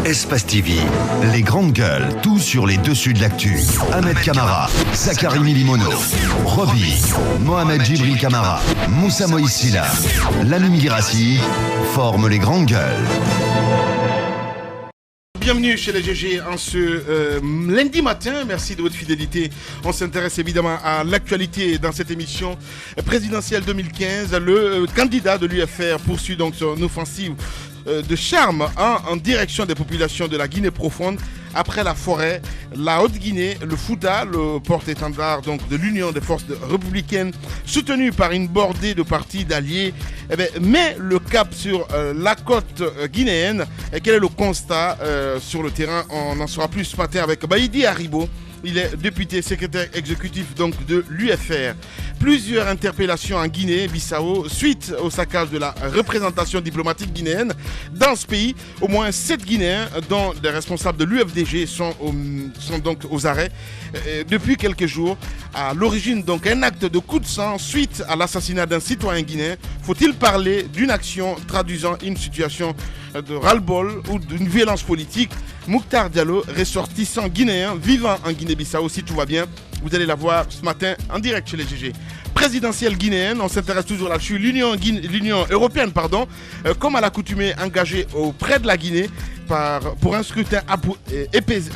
Espace TV, les grandes gueules, tout sur les dessus de l'actu. Ahmed Kamara, Zachary Milimono, Roby, Mohamed Djibril Kamara, Moussa Moïse Silla, Lamine Girassi forment les grandes gueules. Bienvenue chez les GG en ce lundi matin. Merci de votre fidélité. On s'intéresse évidemment à l'actualité dans cette émission présidentielle 2015. Le candidat de l'UFR poursuit donc son offensive de charme en direction des populations de la Guinée profonde. Après la forêt, la Haute-Guinée, le Fouta, le porte-étendard donc de l'Union des forces républicaines, soutenu par une bordée de partis d'alliés, met le cap sur la côte guinéenne. Et quel est le constat sur le terrain? On en saura plus ce matin avec Baïdi Haribo. Il est député secrétaire exécutif donc de l'UFR. Plusieurs interpellations en Guinée-Bissau suite au saccage de la représentation diplomatique guinéenne dans ce pays. Au moins 7 Guinéens, dont des responsables de l'UFDG, sont donc aux arrêts depuis quelques jours. À l'origine donc un acte de coup de sang suite à l'assassinat d'un citoyen guinéen. Faut-il parler d'une action traduisant une situation de ras-le-bol ou d'une violence politique? Mokhtar Diallo, ressortissant guinéen vivant en Guinée-Bissau, si tout va bien. Vous allez la voir ce matin en direct chez les GG. Présidentielle guinéenne, on s'intéresse toujours là-dessus. L'Union européenne, comme à l'accoutumée, engagée auprès de la Guinée pour un scrutin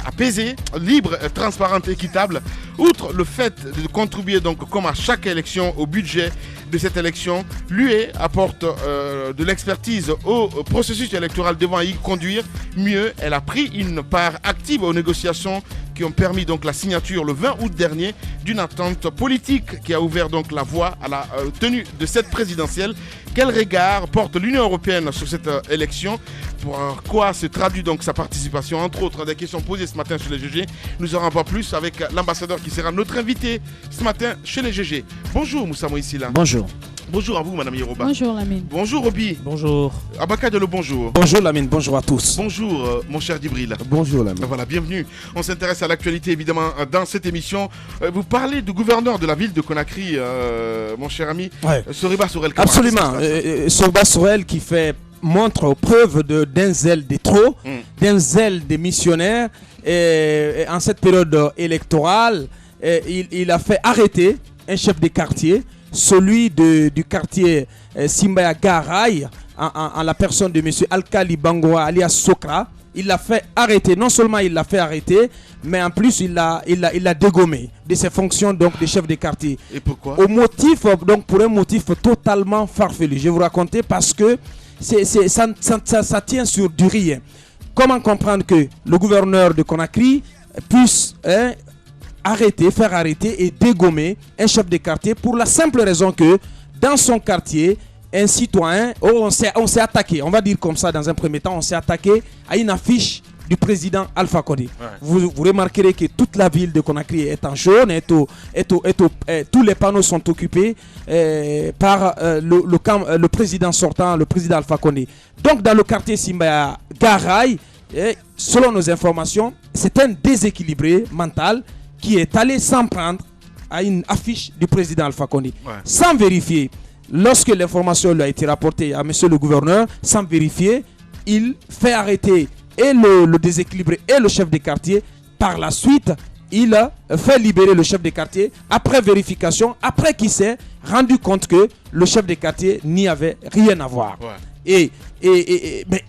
apaisé, libre, transparent et équitable. Outre le fait de contribuer donc comme à chaque élection au budget de cette élection, l'UE apporte de l'expertise au processus électoral devant y conduire mieux. Elle a pris une part active aux négociations qui ont permis donc la signature le 20 août dernier d'une entente politique qui a ouvert donc la voie à la tenue de cette présidentielle. Quel regard porte l'Union européenne sur cette élection? Pour quoi se traduit donc sa participation? Entre autres, des questions posées ce matin chez les GG. Nous aurons pas plus avec l'ambassadeur qui sera notre invité ce matin chez les GG. Bonjour Moussa Moïse Silla. Bonjour. Bonjour à vous, Madame Yoruba. Bonjour, Lamine. Bonjour, Roby. Bonjour. Abaka Diallo, bonjour. Bonjour, Lamine. Bonjour à tous. Bonjour, mon cher Djibril. Bonjour, Lamine. Voilà, bienvenue. On s'intéresse à l'actualité, évidemment, dans cette émission. Vous parlez du gouverneur de la ville de Conakry, mon cher ami, Soriba Sorel. Absolument. Soriba Sorel qui montre preuve d'un zèle de trop, d'un zèle des missionnaires. Et en cette période électorale, il a fait arrêter un chef de quartier, celui du quartier Simbaya Garay, en la personne de M. Alkali Bangoa alias Sokra. Il l'a fait arrêter. Non seulement il l'a fait arrêter, mais en plus il l'a dégommé de ses fonctions donc de chef de quartier. Et pourquoi? Pour un motif totalement farfelu. Je vais vous raconter parce que ça tient sur du rien. Comment comprendre que le gouverneur de Conakry puisse faire arrêter et dégommer un chef de quartier pour la simple raison que dans son quartier, un citoyen, on s'est attaqué, on va dire comme ça dans un premier temps, on s'est attaqué à une affiche du président Alpha Condé. Ouais. Vous remarquerez que toute la ville de Conakry est en jaune, tous les panneaux sont occupés par le président sortant, le président Alpha Condé. Donc dans le quartier Simbaya Garay, selon nos informations, c'est un déséquilibré mental qui est allé s'en prendre à une affiche du président Alpha Condé, sans vérifier. Lorsque l'information lui a été rapportée à monsieur le gouverneur, sans vérifier, il fait arrêter et le déséquilibré et le chef de quartier. Par la suite, il a fait libérer le chef de quartier après vérification, après qu'il s'est rendu compte que le chef de quartier n'y avait rien à voir. Ouais. Mais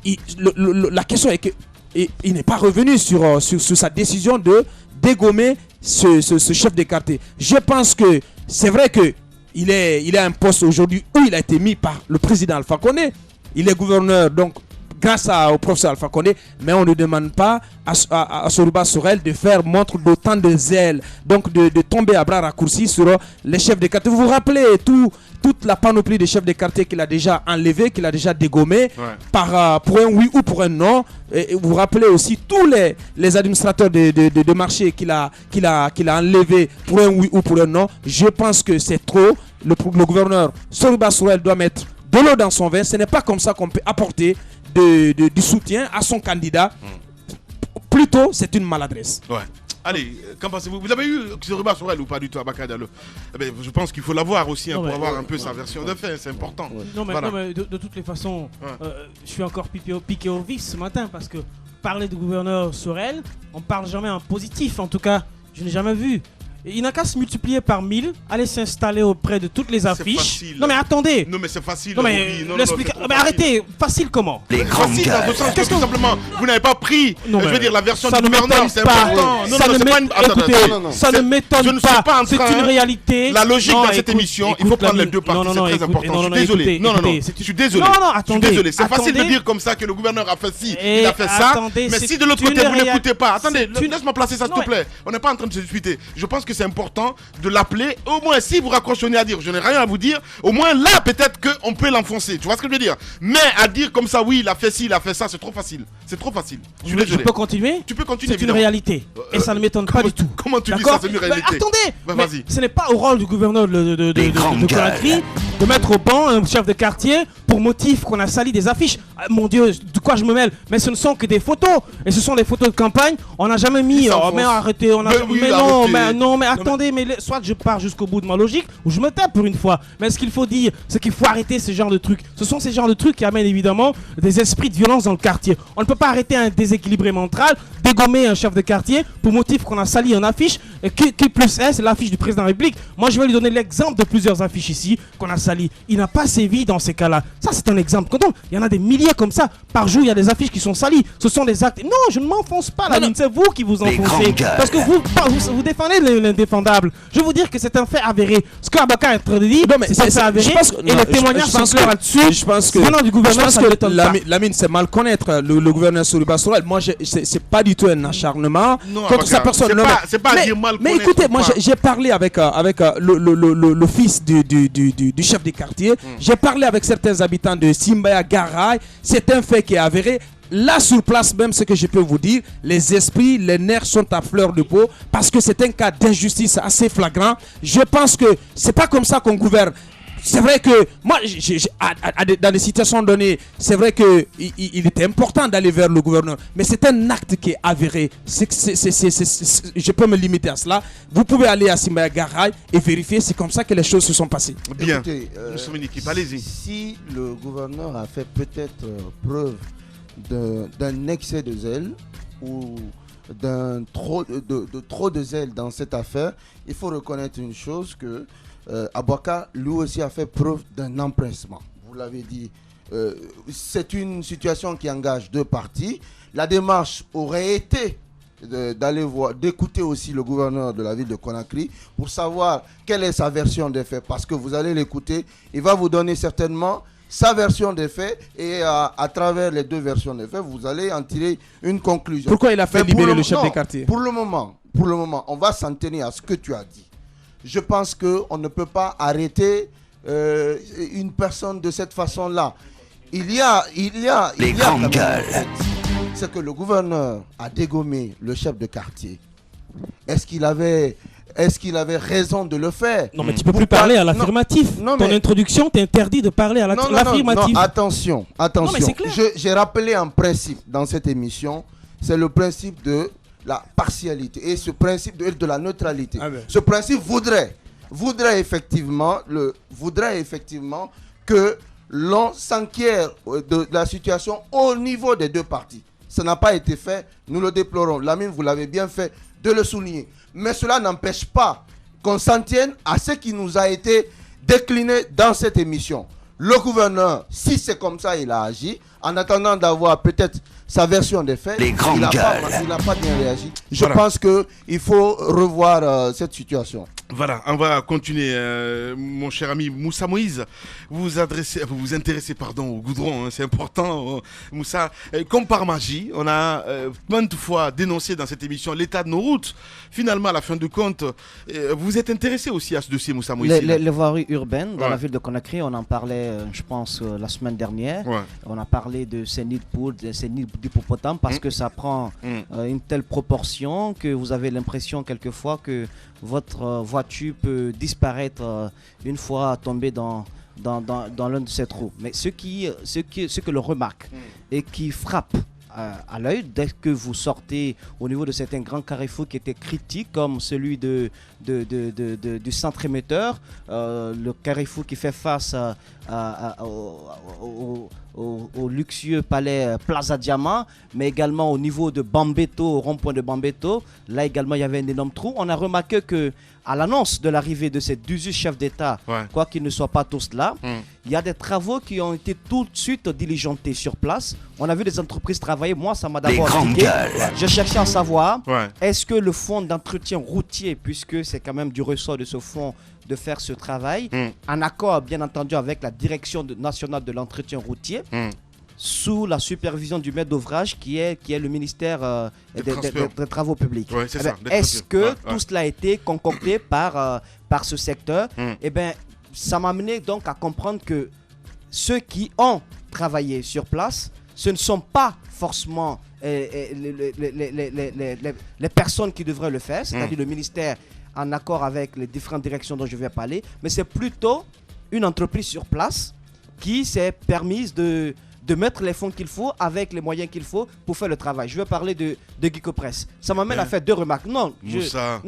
la question est qu'il n'est pas revenu sur sa décision de dégommer ce chef de quartier. Je pense que c'est vrai qu'il a un poste aujourd'hui où il a été mis par le président Alpha Condé. Il est gouverneur donc grâce au professeur Alpha Condé, mais on ne demande pas à Soriba Sorel de faire montre d'autant de zèle, donc de tomber à bras raccourcis sur les chefs de quartier. Vous vous rappelez toute la panoplie des chefs de quartier qu'il a déjà enlevé, qu'il a déjà dégommé pour un oui ou pour un non. Et vous vous rappelez aussi tous les administrateurs de marché qu'il a enlevé pour un oui ou pour un non. Je pense que c'est trop. Le gouverneur Soriba Sorel doit mettre de l'eau dans son vin. Ce n'est pas comme ça qu'on peut apporter du soutien à son candidat. Plutôt, c'est une maladresse. Ouais. Allez, qu'en pensez-vous? Vous avez eu Soriba Sorel ou pas du tout à Bakadalo? Je pense qu'il faut l'avoir aussi pour avoir un peu sa version de fait, c'est important. Non, mais de toutes les façons, je suis encore piqué au vice ce matin parce que parler du gouverneur Sorel, on parle jamais en positif. En tout cas, je n'ai jamais vu. Et il n'a qu'à se multiplier par 1000, aller s'installer auprès de toutes les affiches. Facile. Non mais attendez. Non mais c'est facile. Non mais mais arrêtez. Facile comment? Les grandes Facile dans gueules. ce sens que tout simplement, vous n'avez pas pris, Non, je veux mais dire, la version ça du ne gouverneur, m'étonne c'est pas. important. Ça ne m'étonne pas. Écoutez, ça ne Je ne m'étonne suis pas pas. en C'est train, une réalité. La logique Non, dans cette écoute, émission, il faut prendre les deux parties, c'est très important. Je suis désolé. Non, je suis désolé. Non, Je suis attendez. désolé. C'est facile de Attendez. dire comme ça que le gouverneur a fait ci, Et il a fait ça. attendez, Mais c'est si de l'autre une côté vous réa- n'écoutez pas, attendez, c'est une- laisse-moi placer ça s'il te Non, plaît. On n'est pas en train de se disputer. Je pense que c'est important de l'appeler. Au moins, si vous raccrochonnez à dire, je n'ai rien à vous dire, au moins là, peut-être qu'on peut l'enfoncer. Tu vois ce que je veux dire? Mais à dire comme ça, oui, il a fait ci, il a fait ça, c'est trop facile. C'est trop facile. Je suis Je désolé. peux continuer? Tu peux continuer, C'est une évidemment. réalité. Et ça ne m'étonne pas du tout. Comment tu dis D'accord? ça, c'est une réalité? Attendez, Bah, mais vas-y. ce n'est pas au rôle du gouverneur Les grandes de gueules. Conakry de mettre au banc un chef de quartier pour motif qu'on a sali des affiches. Ah, mon Dieu, de quoi je me mêle? Mais ce ne sont que des photos. Et ce sont des photos de campagne. On n'a jamais mis. Il Oh, s'enfonce. mais arrêtez. On a... Mais oui, mais non, arrêtez. mais attendez. Mais soit je pars jusqu'au bout de ma logique ou je me tape pour une fois. Mais ce qu'il faut dire, c'est qu'il faut arrêter ce genre de trucs. Ce sont ces genres de trucs qui amènent évidemment des esprits de violence dans le quartier. On ne peut pas arrêter un déséquilibré mental, dégommer un chef de quartier pour motif qu'on a sali une affiche. Et qui plus est, c'est l'affiche du président de la République. Moi, je vais lui donner l'exemple de plusieurs affiches ici qu'on a sali. Il n'a pas sévi dans ces cas-là. Ça, c'est un exemple. Quand il y en a des milliers comme ça. Par jour, il y a des affiches qui sont salies. Ce sont des actes. Non, je ne m'enfonce pas là. C'est vous qui vous Les enfoncez. grandes gueules. Parce que vous défendez l'indéfendable. Je vais vous dire que c'est un fait avéré. Ce qu'Abaka est en train de dire, Non, mais c'est un fait avéré. je pense que- Et non, les témoignages je sont pense clairs que- là-dessus. Je pense que, Venant du gouverneur, je pense ça ne que m'étonne pas. Lamine, c'est mal connaître le gouverneur Soriba Sorel. Moi, c'est pas du tout un acharnement Non, contre sa Abaka, personne. c'est Non, pas- mais- c'est pas mais- dire mal Mais connaître écoutez, ou moi, pas. j'ai parlé avec le fils du chef du quartier. J'ai parlé avec certains habitants de Simbaya Garay. C'est un fait qui est avéré. Là, sur place même, ce que je peux vous dire, les esprits, les nerfs sont à fleur de peau parce que c'est un cas d'injustice assez flagrant. Je pense que c'est pas comme ça qu'on gouverne. C'est vrai que moi, dans des situations données, c'est vrai que il était important d'aller vers le gouverneur, mais c'est un acte qui est avéré. Je peux me limiter à cela. Vous pouvez aller à Simbaya Garay et vérifier. C'est comme ça que les choses se sont passées. Bien. Écoutez, Nous sommes une équipe, allez-y. Si le gouverneur a fait peut-être preuve d'un excès de zèle ou d'un trop de zèle dans cette affaire, il faut reconnaître une chose que Abouaka lui aussi a fait preuve d'un empressement. Vous l'avez dit, c'est une situation qui engage deux parties. La démarche aurait été d'écouter aussi le gouverneur de la ville de Conakry pour savoir quelle est sa version des faits, parce que vous allez l'écouter, il va vous donner certainement sa version des faits et à travers les deux versions des faits, vous allez en tirer une conclusion. Pourquoi il a fait Mais pour libérer le chef non, des quartiers? Pour le moment, on va s'en tenir à ce que tu as dit. Je pense qu'on ne peut pas arrêter une personne de cette façon-là. Il y a Les quand grandes même gueules. un fait. C'est que le gouverneur a dégommé le chef de quartier. Est-ce qu'il avait raison de le faire? Non, mais tu peux plus parler à l'affirmatif. Non, Ton mais- introduction t'interdit de parler à l'affirmatif. Non, attention. Non, mais c'est clair. J'ai rappelé un principe dans cette émission, c'est le principe de la partialité et ce principe de la neutralité. Ah ben. Ce principe voudrait effectivement que l'on s'enquiert de la situation au niveau des deux parties. Ça n'a pas été fait, nous le déplorons. Lamine, vous l'avez bien fait de le souligner. Mais cela n'empêche pas qu'on s'en tienne à ce qui nous a été décliné dans cette émission. Le gouverneur, si c'est comme ça, il a agi. En attendant d'avoir peut-être sa version des faits, Les grandes il n'a gueules. pas bien réagi. Je Voilà. pense qu'il faut revoir cette situation. Voilà, on va continuer. Mon cher ami Moussa Moïse, vous vous intéressez au goudron, hein, c'est important. Moussa, comme par magie, on a maintes fois dénoncé dans cette émission l'état de nos routes. Finalement, à la fin de compte, vous êtes intéressé aussi à ce dossier, Moussa Moïse. Les voiries urbaines dans Ouais. la ville de Conakry, on en parlait, je pense, la semaine dernière. Ouais. On a parlé de ces nids de poudre, de ces nids d'hippopotame, parce que ça prend une telle proportion que vous avez l'impression quelquefois que votre voiture peut disparaître une fois tombée dans l'un de ces trous. Mais ce que l'on remarque et qui frappe à l'œil dès que vous sortez au niveau de certains grands carrefours qui étaient critiques, comme celui du centre émetteur, le carrefour qui fait face au luxueux palais Plaza Diamant, mais également au niveau de Bambeto, au rond-point de Bambeto. Là également, il y avait un énorme trou. On a remarqué que à l'annonce de l'arrivée de ces 18 chefs d'État, quoi qu'ils ne soient pas tous là, il y a des travaux qui ont été tout de suite diligentés sur place. On a vu des entreprises travailler. Moi, ça m'a d'abord intrigué. Je cherchais à savoir, est-ce que le fonds d'entretien routier, puisque c'est quand même du ressort de ce fonds de faire ce travail, en accord bien entendu avec la direction nationale de l'entretien routier, sous la supervision du maître d'ouvrage qui est le ministère des Travaux publics. Ouais, est-ce que tout cela a été concocté par ce secteur? Eh bien, ça m'a amené donc à comprendre que ceux qui ont travaillé sur place, ce ne sont pas forcément les personnes qui devraient le faire, c'est-à-dire le ministère en accord avec les différentes directions dont je vais parler, mais c'est plutôt une entreprise sur place qui s'est permise de mettre les fonds qu'il faut avec les moyens qu'il faut pour faire le travail. Je vais parler de Guico Press. Ça m'amène à faire deux remarques. Non,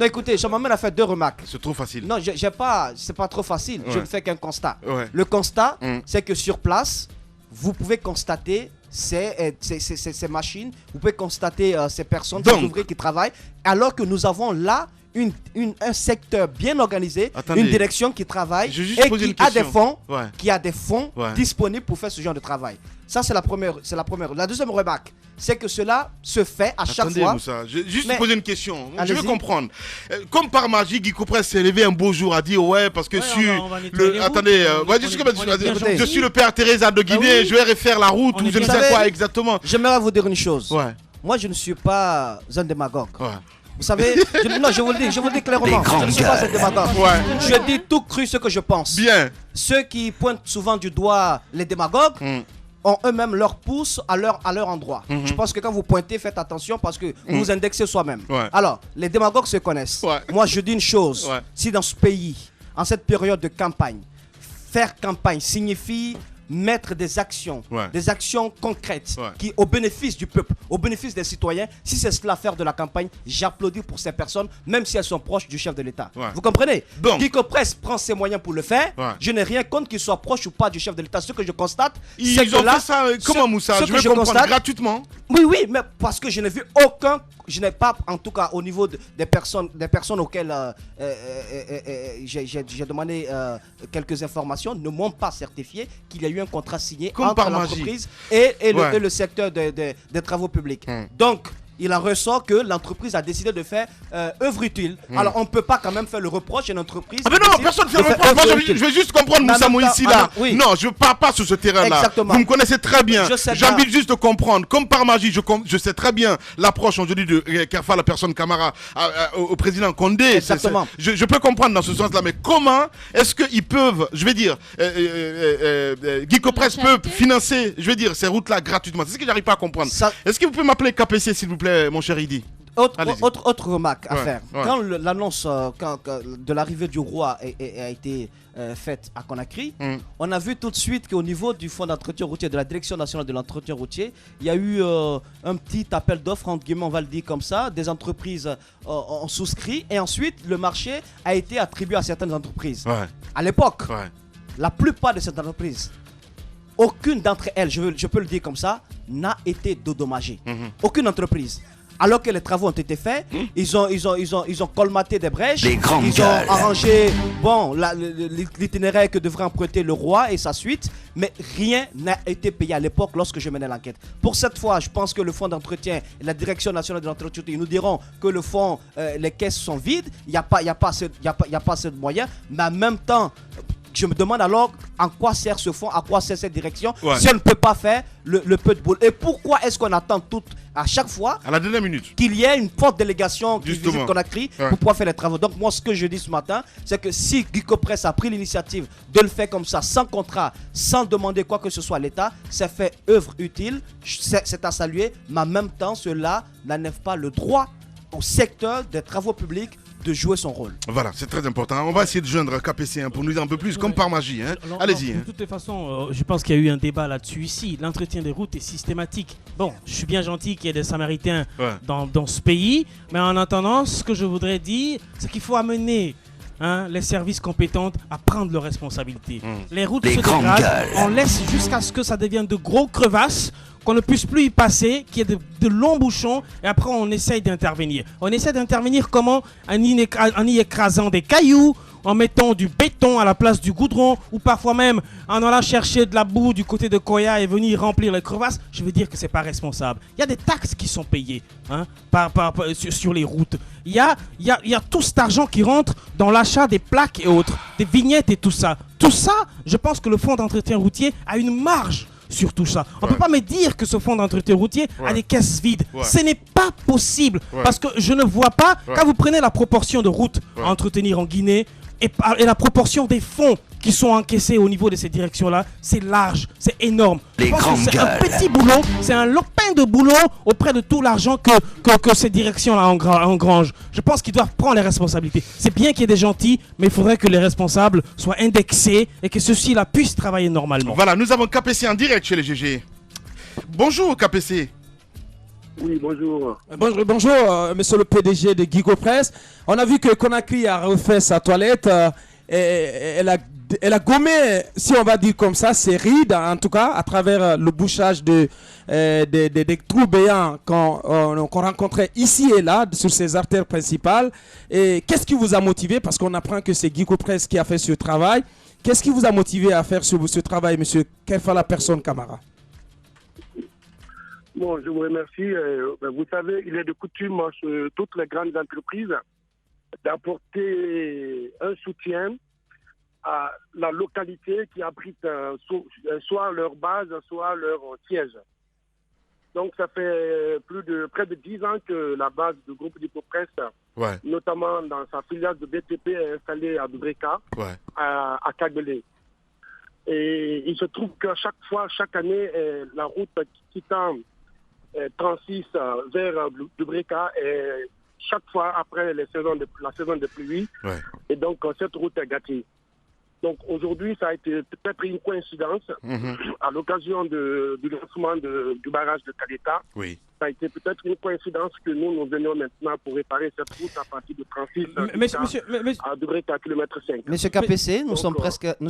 écoutez, ça m'amène à faire deux remarques. C'est trop facile. Non, c'est pas trop facile. Je ne fais qu'un constat. Le constat, c'est que sur place, vous pouvez constater ces machines, vous pouvez constater ces personnes, ces ouvriers qui travaillent, alors que nous avons là un secteur bien organisé, une direction qui travaille et qui a des fonds disponibles pour faire ce genre de travail. Ça, c'est la première. La deuxième remarque, c'est que cela se fait à chaque fois. Moussa, je vais juste poser une question. Je veux comprendre. Comme par magie, Guico Press s'est levé un beau jour à dire parce que je suis le père Teresa de Guinée, je vais refaire la route ou je ne sais quoi exactement. J'aimerais vous dire une chose. Moi, je ne suis pas un démagogue. Vous savez, je vous le dis clairement, je ne suis pas un démagogue. Je dis tout cru ce que je pense. Bien. Ceux qui pointent souvent du doigt les démagogues ont eux-mêmes leur pouce à leur endroit. Je pense que quand vous pointez, faites attention parce que vous vous indexez soi-même. Alors, les démagogues se connaissent. Moi, je dis une chose. Si dans ce pays, en cette période de campagne, faire campagne signifie mettre des actions concrètes qui au bénéfice du peuple, au bénéfice des citoyens. Si c'est cela faire de la campagne, j'applaudis pour ces personnes, même si elles sont proches du chef de l'État. Vous comprenez? Guico Press prend ses moyens pour le faire. Je n'ai rien contre qu'il soit proche ou pas du chef de l'État. Ce que je constate, c'est que là, fait ça comment, Moussa? Je vais comprendre gratuitement. Oui, mais parce que je n'ai vu je n'ai pas, en tout cas au niveau des personnes auxquelles j'ai demandé quelques informations, ne m'ont pas certifié qu'il y a eu un contrat signé entre l'entreprise et le secteur des travaux publics. Donc, il en ressort que l'entreprise a décidé de faire œuvre utile. Alors, on ne peut pas quand même faire le reproche à une entreprise. Ah mais non, personne ne fait le reproche. Moi, je veux juste comprendre Moussa Moïsi là. Non, je ne pars pas sur ce terrain-là. Exactement. Vous me connaissez très bien. J'habite juste de comprendre. Comme par magie, je sais très bien l'approche aujourd'hui qu'a fait la personne Camara au président Condé. Exactement. Je peux comprendre dans ce sens-là. Mais comment est-ce qu'ils peuvent, je vais dire, Guico Press peut financer, je vais dire, ces routes-là gratuitement? C'est ce que j'arrive pas à comprendre. Est-ce que vous pouvez m'appeler KPC, s'il vous plaît, mon cher Idi? Autre remarque à faire. Quand l'annonce de l'arrivée du roi a été faite à Conakry, on a vu tout de suite qu'au niveau du fonds d'entretien routier, de la direction nationale de l'entretien routier, il y a eu un petit appel d'offres, entre guillemets, on va le dire comme ça. Des entreprises ont souscrit et ensuite le marché a été attribué à certaines entreprises. À l'époque, la plupart de ces entreprises, aucune d'entre elles, je peux le dire comme ça, n'a été dédommagée. Aucune entreprise. Alors que les travaux ont été faits, ils ont colmaté des brèches, ils ont arrangé l'itinéraire que devrait emprunter le roi et sa suite, mais rien n'a été payé à l'époque lorsque je menais l'enquête. Pour cette fois, je pense que le fonds d'entretien et la direction nationale de l'entretien, ils nous diront que le fonds, les caisses sont vides, il n'y a pas assez de moyens, mais en même temps, je me demande alors en quoi sert ce fonds, à quoi sert cette direction si on ne peut pas faire le peu de boulot. Et pourquoi est-ce qu'on attend à chaque fois à la dernière minute qu'il y ait une forte délégation qui visite Conakry pour pouvoir faire les travaux? Donc moi, ce que je dis ce matin, c'est que si Guico Press a pris l'initiative de le faire comme ça, sans contrat, sans demander quoi que ce soit à l'État, c'est fait œuvre utile, c'est à saluer, mais en même temps, cela n'enlève pas le droit au secteur des travaux publics de jouer son rôle. Voilà, c'est très important. On va essayer de joindre KPC pour nous dire un peu plus, comme par magie. Allez-y. De toutes les façons, je pense qu'il y a eu un débat là-dessus ici. L'entretien des routes est systématique. Bon, je suis bien gentil qu'il y ait des Samaritains dans ce pays, mais en attendant, ce que je voudrais dire, c'est qu'il faut amener les services compétents à prendre leurs responsabilités. Les routes Les se grandes dégradent, gueules. on laisse jusqu'à ce que ça devienne de gros crevasses, qu'on ne puisse plus y passer, qu'il y ait de longs bouchons, et après on essaye d'intervenir. On essaie d'intervenir comment? En y écrasant des cailloux, en mettant du béton à la place du goudron, ou parfois même en allant chercher de la boue du côté de Koya et venir remplir les crevasses. Je veux dire que c'est pas responsable. Il y a des taxes qui sont payées sur les routes. Il y a tout cet argent qui rentre dans l'achat des plaques et autres, des vignettes et tout ça. Tout ça, je pense que le fonds d'entretien routier a une marge sur tout ça. On ne peut pas me dire que ce fonds d'entretien routier a des caisses vides. Ce n'est pas possible. Parce que je ne vois pas, quand vous prenez la proportion de routes à entretenir en Guinée et la proportion des fonds qui sont encaissés au niveau de ces directions-là, c'est large, c'est énorme. Je pense que c'est un petit boulot, c'est un lopin de boulot auprès de tout l'argent que ces directions-là engrangent. Je pense qu'ils doivent prendre les responsabilités. C'est bien qu'il y ait des gentils, mais il faudrait que les responsables soient indexés et que ceux-ci-là puissent travailler normalement. Voilà, nous avons KPC en direct chez les GG. Bonjour KPC. Oui, bonjour. Bonjour, monsieur le PDG de Gigo Press. On a vu que Conakry a refait sa toilette. Elle a gommé, si on va dire comme ça, ses rides, en tout cas, à travers le bouchage des trous béants qu'on rencontrait ici et là, sur ses artères principales. Et qu'est-ce qui vous a motivé? Parce qu'on apprend que c'est Gigo Press qui a fait ce travail. Qu'est-ce qui vous a motivé à faire ce travail, monsieur Kerfala Personne Camara? Bon, je vous remercie. Vous savez, il est de coutume sur toutes les grandes entreprises d'apporter un soutien à la localité qui abrite soit leur base, soit leur siège. Donc, ça fait près de 10 ans que la base du groupe d'Hypopresse, notamment dans sa filiale de BTP, est installée à Dubreka, à Kagbele. Et il se trouve qu'à chaque année, la route quittant 36 vers Dubreka, et chaque fois après la saison de pluie, et donc cette route est gâtée. Donc aujourd'hui, ça a été peut-être une coïncidence à l'occasion du lancement du barrage de Kaleta. Ça a été peut-être une coïncidence que nous venions maintenant pour réparer cette route à partir de 36 à Dubreka, km 5. Monsieur KPC, nous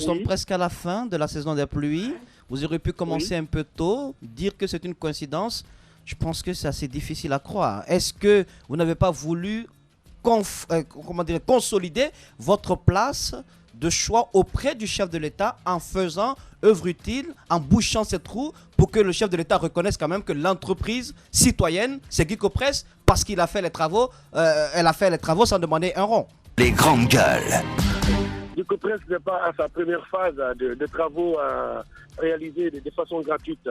sommes presque à la fin de la saison des pluies. Vous auriez pu commencer un peu tôt, dire que c'est une coïncidence. Je pense que c'est assez difficile à croire. Est-ce que vous n'avez pas voulu consolider votre place de choix auprès du chef de l'État en faisant œuvre utile, en bouchant ces trous pour que le chef de l'État reconnaisse quand même que l'entreprise citoyenne, c'est Gigo Press, parce qu'il a fait les travaux, elle a fait les travaux sans demander un rond. Les grandes gueules. Gigo Press n'est pas à sa première phase de travaux réalisés de façon gratuite.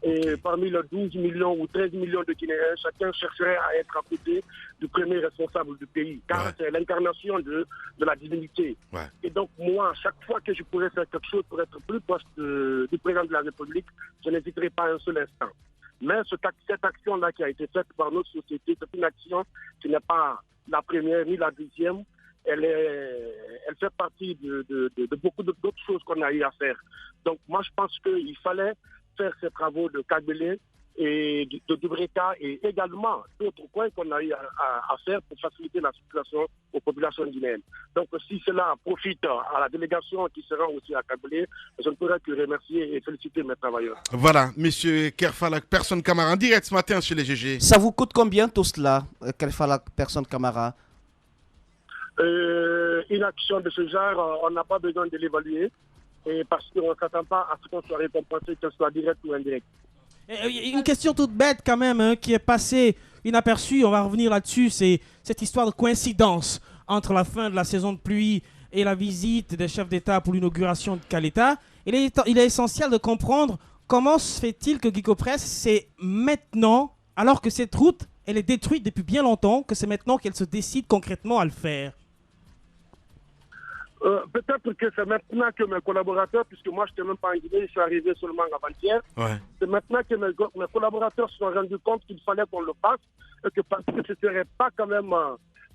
Et parmi les 12 millions ou 13 millions de Guinéens, chacun chercherait à être à côté du premier responsable du pays, car c'est l'incarnation de la divinité. Et donc moi, chaque fois que je pourrais faire quelque chose pour être plus proche du président de la République, je n'hésiterai pas un seul instant. Mais cette action-là qui a été faite par notre société, c'est une action qui n'est pas la première ni la deuxième. Elle fait partie de beaucoup d'autres choses qu'on a eu à faire. Donc moi, je pense qu'il fallait faire ces travaux de Kagbele et de Dubreka et également d'autres coins qu'on a eu à faire pour faciliter la circulation aux populations guinéennes. Donc si cela profite à la délégation qui sera aussi à Kagbele, je ne pourrais que remercier et féliciter mes travailleurs. Voilà, monsieur Kerfala Personne Camara, en direct ce matin chez les GG. Ça vous coûte combien tout cela, Kerfala Personne Camara? Une action de ce genre, on n'a pas besoin de l'évaluer. Et parce qu'on ne s'attend pas à ce qu'on soit récompensé, que ce soit direct ou indirect. Une question toute bête quand même, qui est passée inaperçue, on va revenir là-dessus, c'est cette histoire de coïncidence entre la fin de la saison de pluie et la visite des chefs d'État pour l'inauguration de Kaleta. Il est essentiel de comprendre comment se fait-il que Gigo Press, c'est maintenant, alors que cette route, elle est détruite depuis bien longtemps, que c'est maintenant qu'elle se décide concrètement à le faire. Peut-être que c'est maintenant que mes collaborateurs, puisque moi je n'étais même pas en Guinée, je suis arrivé seulement avant-hier, c'est maintenant que mes collaborateurs se sont rendus compte qu'il fallait qu'on le fasse, et que parce que ce ne serait pas quand même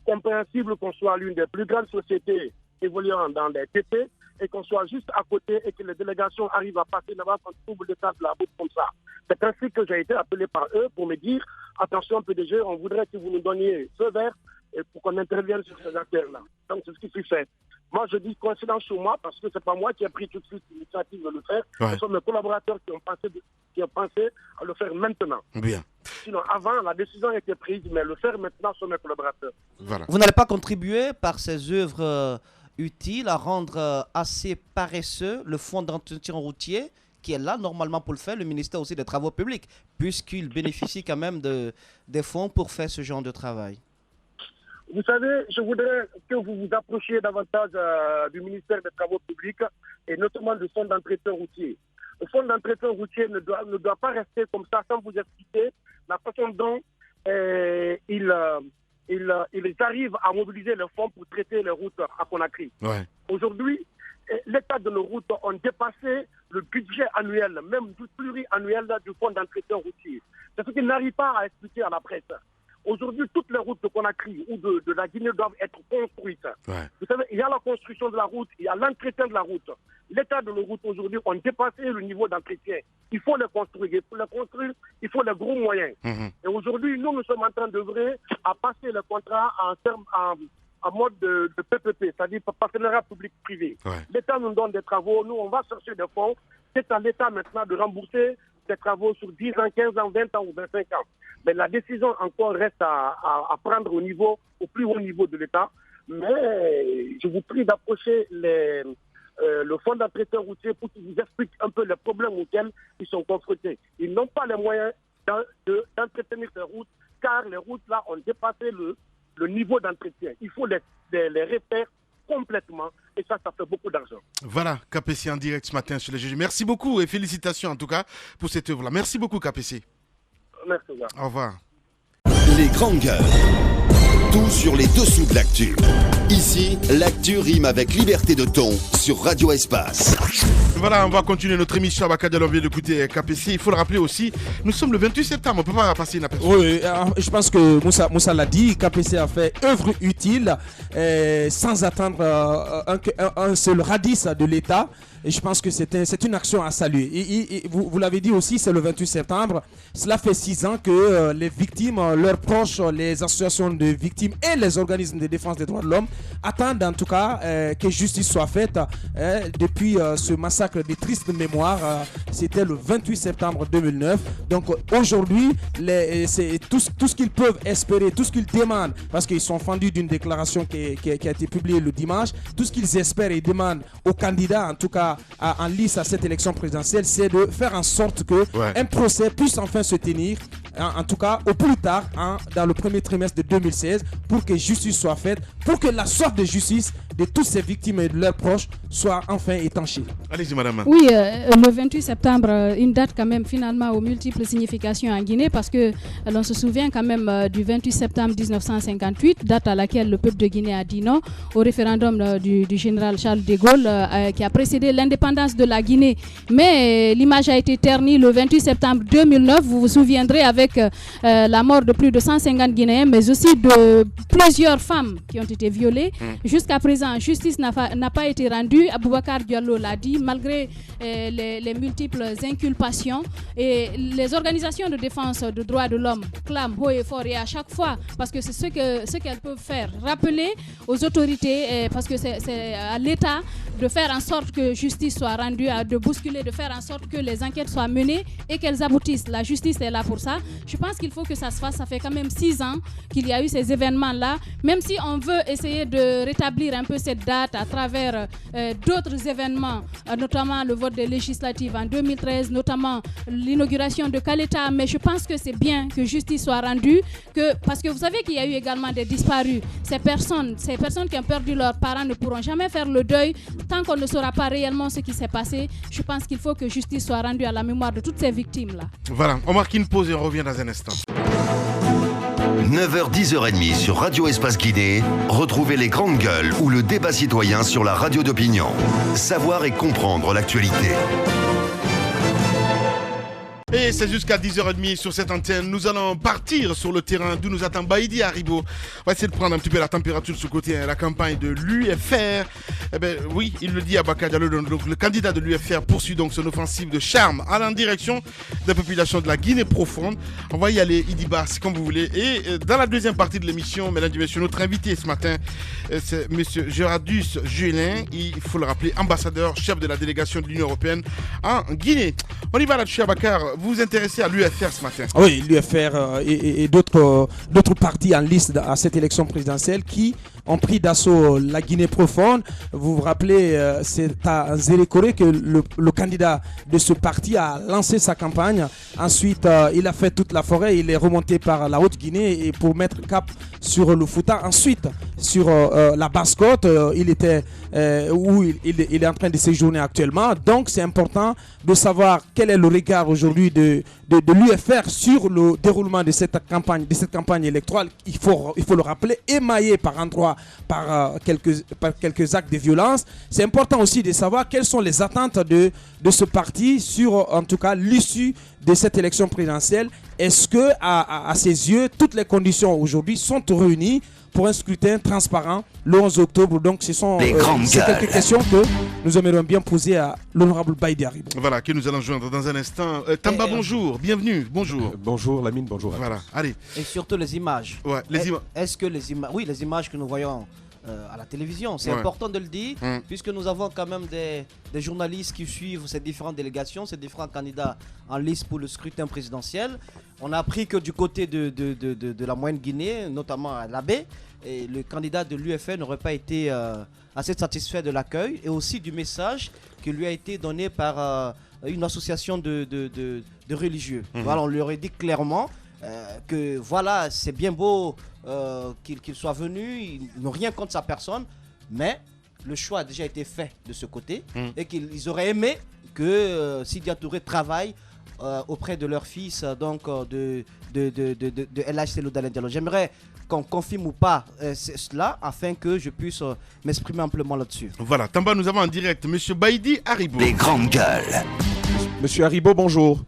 compréhensible qu'on soit l'une des plus grandes sociétés évoluant dans les TP, et qu'on soit juste à côté et que les délégations arrivent à passer là-bas quand on trouve l'état de la route comme ça. C'est ainsi que j'ai été appelé par eux pour me dire, attention PDG, on voudrait que vous nous donniez feu vert et pour qu'on intervienne sur ces affaires-là. Donc c'est ce qui s'est fait. Moi, je dis coïncidence sur moi parce que c'est pas moi qui ai pris tout de suite l'initiative de le faire. Ce sont mes collaborateurs qui ont pensé à le faire maintenant. Bien. Sinon, avant, la décision a été prise, mais le faire maintenant sont mes collaborateurs. Voilà. Vous n'allez pas contribuer par ces œuvres utiles à rendre assez paresseux le fonds d'entretien routier qui est là normalement pour le faire, le ministère aussi des Travaux publics, puisqu'il bénéficie quand même des fonds pour faire ce genre de travail. Vous savez, je voudrais que vous vous approchiez davantage du ministère des Travaux publics et notamment du fonds d'entretien routier. Le fonds d'entretien routier ne doit pas rester comme ça sans vous expliquer la façon dont ils arrivent à mobiliser les fonds pour traiter les routes à Conakry. Ouais. Aujourd'hui, l'état de nos routes ont dépassé le budget annuel, même du pluriannuel du fonds d'entretien routier. C'est ce qu'ils n'arrivent pas à expliquer à la presse. Aujourd'hui, toutes les routes de Conakry ou de la Guinée doivent être construites. Ouais. Vous savez, il y a la construction de la route, il y a l'entretien de la route. L'état de nos routes aujourd'hui ont dépassé le niveau d'entretien. Il faut les construire. Et pour les construire, il faut les gros moyens. Et aujourd'hui, nous sommes en train d'œuvrer à passer le contrat en mode de PPP, c'est-à-dire partenariat public-privé. Ouais. L'État nous donne des travaux, nous on va chercher des fonds. C'est à l'État maintenant de rembourser ces travaux sur 10 ans, 15 ans, 20 ans ou 25 ans. Mais la décision encore reste à prendre au plus haut niveau de l'État. Mais je vous prie d'approcher le fonds d'entretien routier pour qu'ils vous expliquent un peu les problèmes auxquels ils sont confrontés. Ils n'ont pas les moyens d'entretenir ces routes, car les routes là ont dépassé le niveau d'entretien. Il faut les refaire complètement et ça fait beaucoup d'argent. Voilà, KPC en direct ce matin sur le GG. Merci beaucoup et félicitations en tout cas pour cette œuvre-là. Merci beaucoup KPC. Merci. Au revoir. Les grandes gueules. Tout sur les dessous de l'actu. Ici, l'actu rime avec liberté de ton sur Radio Espace. Voilà, on va continuer notre émission à Bakadjal. On vient d'écouter KPC. Il faut le rappeler aussi, nous sommes le 28 septembre. On ne peut pas passer inaperçu. Oui, je pense que Moussa l'a dit. KPC a fait œuvre utile sans attendre un seul radis de l'État. Et je pense que c'est une action à saluer. Vous l'avez dit aussi, c'est le 28 septembre. Cela fait 6 ans que les victimes, leurs proches, les associations de victimes et les organismes de défense des droits de l'homme attendent en tout cas que justice soit faite depuis ce massacre des tristes mémoires. C'était le 28 septembre 2009. Donc aujourd'hui, c'est tout ce qu'ils peuvent espérer, tout ce qu'ils demandent, parce qu'ils sont fendus d'une déclaration qui a été publiée le dimanche, tout ce qu'ils espèrent et demandent aux candidats, en tout cas en lice à cette élection présidentielle, c'est de faire en sorte que un procès puisse enfin se tenir, en tout cas au plus tard dans le premier trimestre de 2016, pour que justice soit faite, pour que la sorte de justice de toutes ces victimes et de leurs proches soit enfin étanchée. Allez-y madame. Oui, le 28 septembre, une date quand même finalement aux multiples significations en Guinée, parce que l'on se souvient quand même du 28 septembre 1958, date à laquelle le peuple de Guinée a dit non au référendum du général Charles de Gaulle qui a précédé l'indépendance de la Guinée. Mais l'image a été ternie le 28 septembre 2009, vous vous souviendrez, avec la mort de plus de 150 Guinéens, mais aussi de plusieurs femmes qui ont été violées. Jusqu'à présent, justice n'a pas été rendue. Aboubacar Diallo l'a dit, malgré les multiples inculpations. Et les organisations de défense des droits de l'homme clament haut et fort, et à chaque fois, parce que c'est ce qu'elles peuvent faire, rappeler aux autorités, parce que c'est à l'État de faire en sorte que justice soit rendue, de bousculer, de faire en sorte que les enquêtes soient menées et qu'elles aboutissent. La justice est là pour ça. Je pense qu'il faut que ça se fasse. Ça fait quand même 6 ans qu'il y a eu ces événements-là. Même si on veut essayer de rétablir un peu cette date à travers d'autres événements, notamment le vote des législatives en 2013, notamment l'inauguration de Kaleta. Mais je pense que c'est bien que justice soit rendue, parce que vous savez qu'il y a eu également des disparus. Ces personnes qui ont perdu leurs parents ne pourront jamais faire le deuil tant qu'on ne saura pas réellement ce qui s'est passé. Je pense qu'il faut que justice soit rendue à la mémoire de toutes ces victimes-là. Voilà, on marque une pause et on revient dans un instant. 9h, 10h30 sur Radio Espace Guinée. Retrouvez les grandes gueules ou le débat citoyen sur la radio d'opinion. Savoir et comprendre l'actualité. Et c'est jusqu'à 10h30 sur cette antenne. Nous allons partir sur le terrain d'où nous attend Baïdi Haribo. On va essayer de prendre un petit peu la température de ce côté, la campagne de l'UFR. Eh ben oui, il le dit à Bakadialo, donc le candidat de l'UFR poursuit donc son offensive de charme en direction des populations de la Guinée profonde. On va y aller, Idiba, c'est comme vous voulez. Et dans la deuxième partie de l'émission, mesdames et messieurs, notre invité ce matin, c'est monsieur Gérardus Julien, il faut le rappeler, ambassadeur, chef de la délégation de l'Union européenne en Guinée. On y va là-dessus, Abakar. Vous vous intéressez à l'UFR ce matin? Oui, l'UFR et d'autres partis en liste à cette élection présidentielle qui ont pris d'assaut la Guinée profonde. Vous vous rappelez, c'est à Zélékoré que le candidat de ce parti a lancé sa campagne. Ensuite, il a fait toute la forêt, il est remonté par la Haute-Guinée et pour mettre cap sur le Fouta. Ensuite, sur la Basse-Côte, il était où il est en train de séjourner actuellement. Donc, c'est important de savoir quel est le regard aujourd'hui de l'UFR sur le déroulement de cette campagne électorale. Il faut le rappeler, émaillée par endroits par quelques actes de violence. C'est important aussi de savoir quelles sont les attentes de ce parti sur, en tout cas, l'issue de cette élection présidentielle. Est-ce que, à ses yeux, toutes les conditions aujourd'hui sont réunies pour un scrutin transparent le 11 octobre? Donc, ce sont quelques questions que nous aimerions bien poser à l'honorable Baïdi Haribo. Voilà, que nous allons joindre dans un instant. Tamba, bonjour, bienvenue, bonjour. Bonjour Lamine, bonjour à Voilà, allez. Et surtout les images. Ouais, Est-ce que les images, oui, les images que nous voyons à la télévision, c'est important de le dire, puisque nous avons quand même des journalistes qui suivent ces différentes délégations, ces différents candidats en liste pour le scrutin présidentiel. On a appris que du côté de la Moyenne Guinée, notamment à l'Abbé, et le candidat de l'UFR n'aurait pas été assez satisfait de l'accueil et aussi du message qui lui a été donné par une association de religieux. Voilà, on lui aurait dit clairement que voilà, c'est bien beau qu'il soit venu, ils n'ont rien contre sa personne, mais le choix a déjà été fait de ce côté et qu'ils auraient aimé que Sidi Touré travaille auprès de leur fils, donc de LH Selou Dalen Diallo. J'aimerais qu'on confirme ou pas cela afin que je puisse m'exprimer amplement là-dessus. Voilà, Tamba, nous avons en direct Monsieur Baïdi Haribo. Les grandes gueules. Monsieur Haribo, bonjour.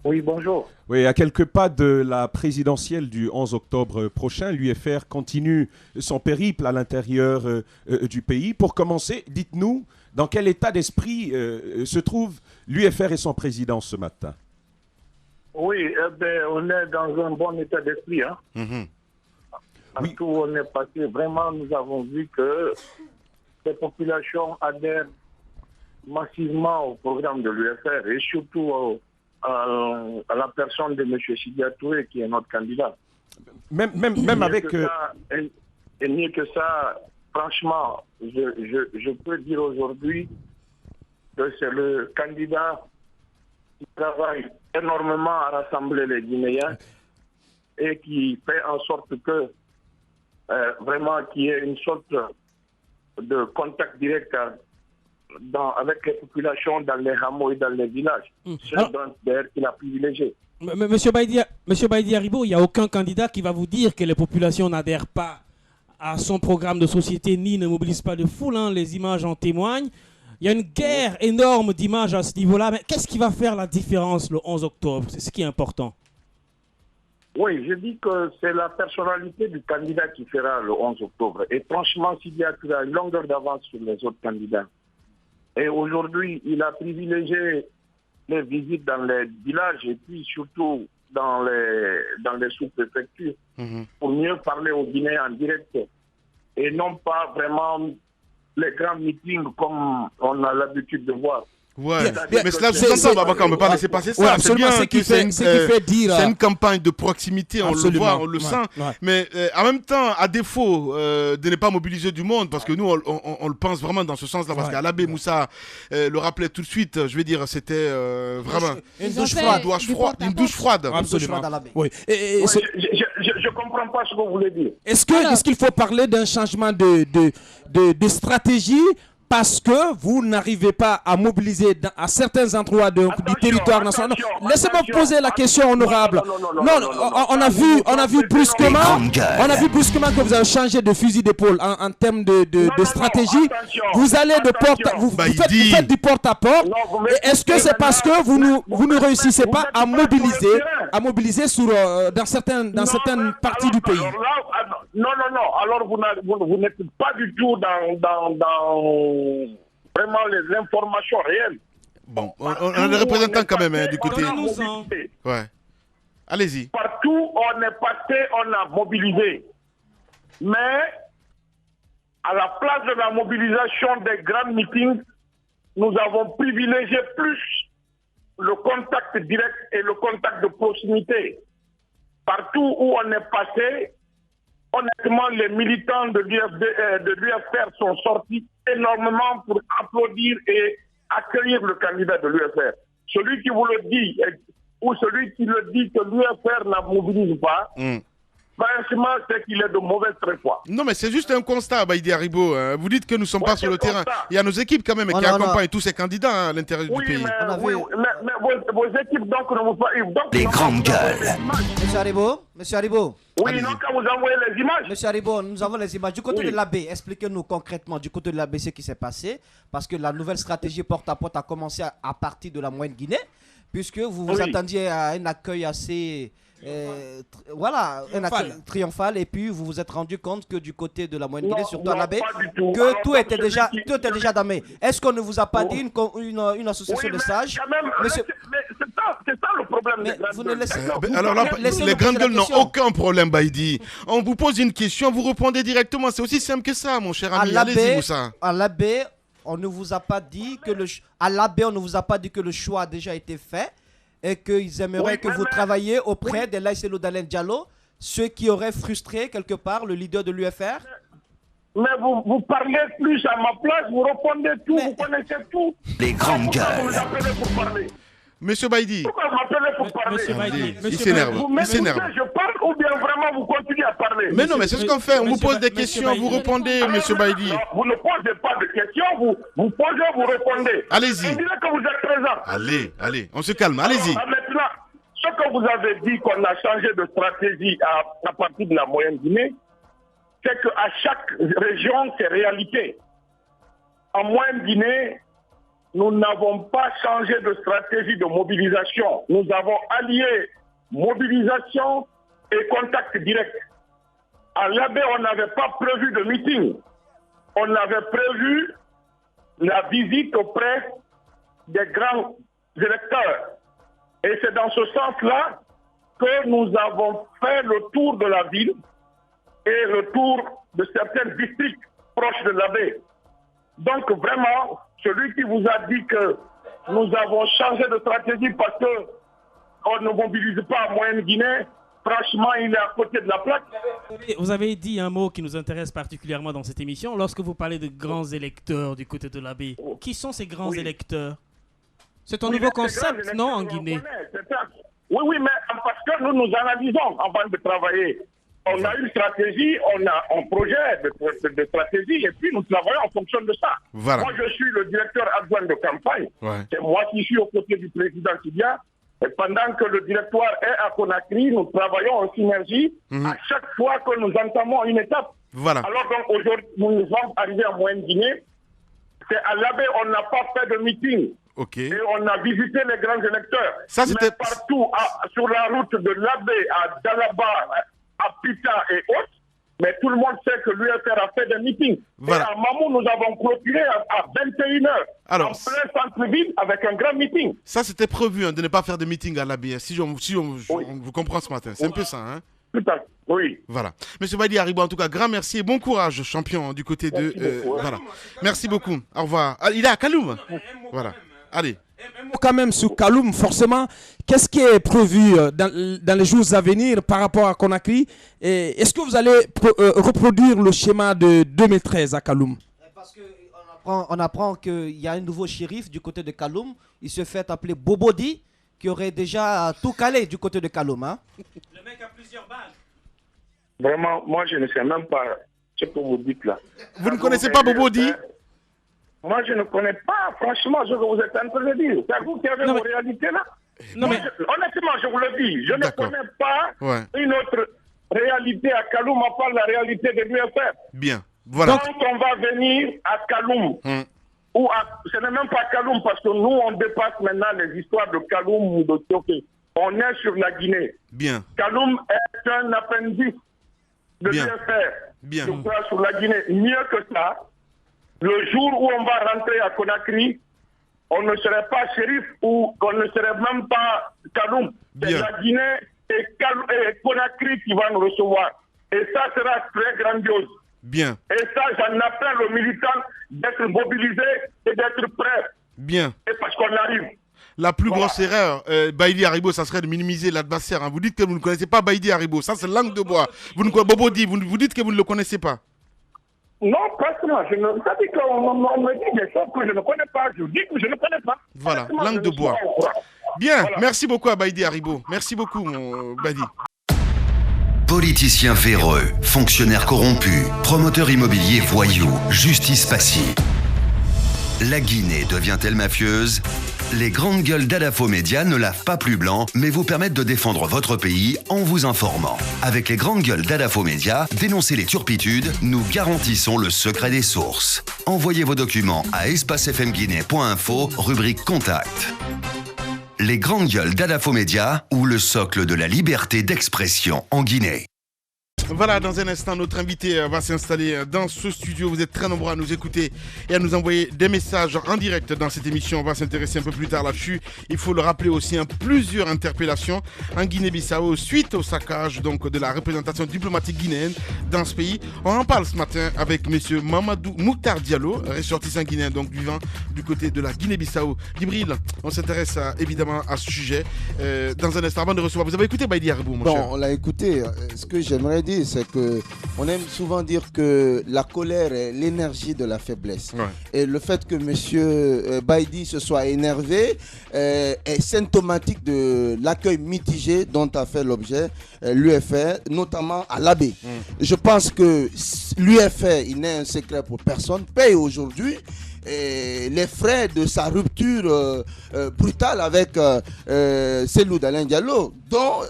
Oui, bonjour. Oui, à quelques pas de la présidentielle du 11 octobre prochain, l'UFR continue son périple à l'intérieur du pays. Pour commencer, dites-nous dans quel état d'esprit se trouve l'UFR et son président ce matin? Oui, on est dans un bon état d'esprit. Partout où on est passé, vraiment, nous avons vu que les populations adhèrent massivement au programme de l'UFR et surtout à la personne de M. Sidi Touré, qui est notre candidat. Même avec... Et mieux que ça, franchement, je peux dire aujourd'hui que c'est le candidat qui travaille énormément à rassembler les Guinéens et qui fait en sorte que vraiment qu'il y ait une sorte de contact direct avec les populations dans les hameaux et dans les villages. C'est d'ailleurs qu'il a privilégié. Monsieur Baïdi Haribo, il n'y a aucun candidat qui va vous dire que les populations n'adhèrent pas à son programme de société ni ne mobilisent pas de foule. Les images en témoignent. Il y a une guerre énorme d'images à ce niveau-là. Mais qu'est-ce qui va faire la différence le 11 octobre? C'est ce qui est important. Oui, je dis que c'est la personnalité du candidat qui fera le 11 octobre. Et franchement, Sidi Touré a une longueur d'avance sur les autres candidats. Et aujourd'hui, il a privilégié les visites dans les villages et puis surtout dans les sous-préfectures pour mieux parler aux Guinéens en direct et non pas vraiment les grands meetings comme on a l'habitude de voir. Ouais, mais cela sous-entend, Babacar, on ne peut pas laisser passer ça. Ouais, c'est bien c'est une campagne de proximité, on le voit, on le sent. Mais en même temps, à défaut de ne pas mobiliser du monde, parce que nous, on le pense vraiment dans ce sens-là, parce qu'à l'abbé Moussa le rappelait tout de suite, je veux dire, c'était vraiment une douche froide. Une douche froide. Absolument. Oui. Je ne comprends pas ce que vous voulez dire. Est-ce qu'il faut parler d'un changement de stratégie parce que vous n'arrivez pas à mobiliser à certains endroits du territoire national. Laissez-moi poser la question, honorable. On a vu brusquement que vous avez changé de fusil d'épaule en termes de stratégie. Vous allez de porte, vous faites du porte-à-porte. Est-ce que c'est parce que vous ne réussissez pas à mobiliser dans certaines parties du pays? Non. Alors vous n'êtes pas du tout dans vraiment les informations réelles. Bon, on a des représentants quand même du côté. Ouais. Allez-y. Partout on est passé, on a mobilisé. Mais à la place de la mobilisation des grands meetings, nous avons privilégié plus le contact direct et le contact de proximité. Partout où on est passé, honnêtement, les militants de l'UFR sont sortis énormément pour applaudir et accueillir le candidat de l'UFR. Celui qui vous le dit, ou celui qui le dit que l'UFR ne mobilise pas, franchement, c'est qu'il est de mauvaise foi. Non, mais c'est juste un constat, Baïdi Haribo. Vous dites que nous ne sommes pas sur le terrain. Il y a nos équipes quand même qui accompagnent tous ces candidats à l'intérieur du pays. Mais vos équipes, donc, ne vous pas... Les grandes gueules. Monsieur Haribo. Oui, donc, quand vous envoyez les images. Monsieur Haribo, nous avons les images. Du côté de l'AB, expliquez-nous concrètement du côté de l'AB ce qui s'est passé. Parce que la nouvelle stratégie porte-à-porte a commencé à partir de la Moyenne Guinée. Puisque vous vous attendiez à un accueil assez... un accueil triomphal, et puis vous vous êtes rendu compte que du côté de la Moyenne Guinée, surtout à l'AB, que tout était déjà damé. Est-ce qu'on ne vous a pas dit une association de sages? Monsieur... Mais c'est ça le problème. Vous ne laissez alors là, les grandes gueules n'ont aucun problème, Baïdi. On vous pose une question, vous répondez directement. C'est aussi simple que ça, mon cher ami. Allez-y, Moussa. À l'AB, on ne vous a pas dit que le choix a déjà été fait. Et qu'ils aimeraient que vous travailliez auprès de Laïselo Dalen Diallo, ce qui aurait frustré quelque part le leader de l'UFR. Mais vous parlez plus à ma place, vous répondez tout, vous connaissez tout. Les grandes gueules. Vous m'appelez pour parler. Monsieur Baïdi. Pourquoi vous m'appelez pour parler? Monsieur Baïdi. Il s'énerve. Vous m'écoutez, je parle ou bien vraiment vous continuez à parler? Mais non, mais c'est ce qu'on fait. On vous pose des questions, vous répondez, monsieur Baïdi. Vous ne posez pas de questions, vous posez, vous répondez. Allez-y. On dirait que vous êtes présent. Allez, on se calme, allez-y. Maintenant, ce que vous avez dit qu'on a changé de stratégie à partir de la Moyenne Guinée, c'est qu'à chaque région, c'est réalité. En Moyenne Guinée, nous n'avons pas changé de stratégie de mobilisation. Nous avons allié mobilisation et contact direct. À l'AB, on n'avait pas prévu de meeting. On avait prévu la visite auprès des grands électeurs. Et c'est dans ce sens-là que nous avons fait le tour de la ville et le tour de certains districts proches de l'AB. Donc vraiment, celui qui vous a dit que nous avons changé de stratégie parce qu'on ne mobilise pas à Moyenne-Guinée, franchement, il est à côté de la plaque. Vous avez dit un mot qui nous intéresse particulièrement dans cette émission. Lorsque vous parlez de grands électeurs du côté de l'AB, qui sont ces grands électeurs? C'est un nouveau concept, non, en Guinée? Oui, mais parce que nous analysons avant de travailler. On a une stratégie, on a un projet de stratégie, et puis nous travaillons en fonction de ça. Voilà. Moi, je suis le directeur adjoint de campagne. Ouais. C'est moi qui suis aux côtés du président Tidia. Et pendant que le directoire est à Conakry, nous travaillons en synergie à chaque fois que nous entamons une étape. Voilà. Alors donc aujourd'hui, nous sommes arrivés en Moyenne-Guinée. C'est à l'AB, on n'a pas fait de meeting. Ok. Et on a visité les grands électeurs. Ça, c'était... Mais partout, sur la route de l'AB à Dalaba, à Pita et autres, mais tout le monde sait que l'UFR a fait des meetings. Voilà. Et à Mamou, nous avons clôturé à 21h, Alors, en plein centre-ville, avec un grand meeting. Ça, c'était prévu de ne pas faire de meeting à l'AB. Si on vous comprend ce matin. C'est un peu ça, hein? Tout à fait, oui. Voilà. Monsieur Baïdi Haribo, en tout cas, grand merci et bon courage, champion, du côté de... voilà. Merci beaucoup. Au revoir. Ah, il est à Kaloum. Voilà. Allez. Quand même sur Kaloum, forcément, qu'est-ce qui est prévu dans les jours à venir par rapport à Conakry? Est-ce que vous allez reproduire le schéma de 2013 à Kaloum? Parce qu'on apprend qu'il y a un nouveau shérif du côté de Kaloum. Il se fait appeler Bobodi, qui aurait déjà tout calé du côté de Kaloum. Hein? Le mec a plusieurs balles. Vraiment, moi, je ne sais même pas ce que vous dites là. Vous ne connaissez pas Bobodi? Moi, je ne connais pas, franchement, ce que vous êtes en train de dire. C'est vous qui avez vos réalités là. Honnêtement, je vous le dis, je ne connais pas une autre réalité à Kaloum, à part la réalité de l'UFR. Bien, voilà. Quand on va venir à Kaloum, ce n'est même pas Kaloum, parce que nous, on dépasse maintenant les histoires de Kaloum ou de Tioké. On est sur la Guinée. Bien. Kaloum est un appendice de l'UFR. Bien. Je crois sur la Guinée. Mieux que ça, le jour où on va rentrer à Conakry, on ne serait pas shérif ou on ne serait même pas Kaloum. C'est la Guinée et Conakry qui va nous recevoir. Et ça sera très grandiose. Bien. Et ça, j'en appelle aux militants d'être mobilisés et d'être prêts. Bien. Et parce qu'on arrive. La plus grosse erreur, Baïdi Haribo, ça serait de minimiser l'adversaire. Hein. Vous dites que vous ne connaissez pas Baïdi Haribo. Ça, c'est langue de bois. Bobo dit, vous dites que vous ne le connaissez pas. Non, parce que moi, ça dit qu'on me dit des choses que je ne connais pas. Je dis que je ne connais pas. Voilà, langue de bois. Bien, voilà. Merci beaucoup à Baïdi Haribo. Merci beaucoup, mon Baïdi. Politiciens véreux, fonctionnaires corrompus, promoteurs immobiliers voyous, justice passive. La Guinée devient-elle mafieuse ? Les grandes gueules d'Adafo Média ne lavent pas plus blanc, mais vous permettent de défendre votre pays en vous informant. Avec les grandes gueules d'Adafo Média, dénoncez les turpitudes, nous garantissons le secret des sources. Envoyez vos documents à espacefmguinée.info, rubrique Contact. Les grandes gueules d'Adafo Média, ou le socle de la liberté d'expression en Guinée. Voilà, dans un instant, notre invité va s'installer dans ce studio. Vous êtes très nombreux à nous écouter et à nous envoyer des messages en direct dans cette émission. On va s'intéresser un peu plus tard là-dessus. Il faut le rappeler aussi, plusieurs interpellations en Guinée-Bissau suite au saccage donc, de la représentation diplomatique guinéenne dans ce pays. On en parle ce matin avec M. Mamadou Mouktar Diallo, ressortissant guinéen, donc vivant du côté de la Guinée-Bissau. Djibril, on s'intéresse évidemment à ce sujet dans un instant. Avant de recevoir, vous avez écouté Baïdi Haribo, mon cher? Bon, on l'a écouté. Ce que j'aimerais dire, c'est qu'on aime souvent dire que la colère est l'énergie de la faiblesse. Ouais. Et le fait que M. Baïdi se soit énervé est symptomatique de l'accueil mitigé dont a fait l'objet l'UFR, notamment à l'AB. Je pense que l'UFR, il n'est un secret pour personne, paye aujourd'hui les frais de sa rupture brutale avec Cellou Dalein Diallo, dont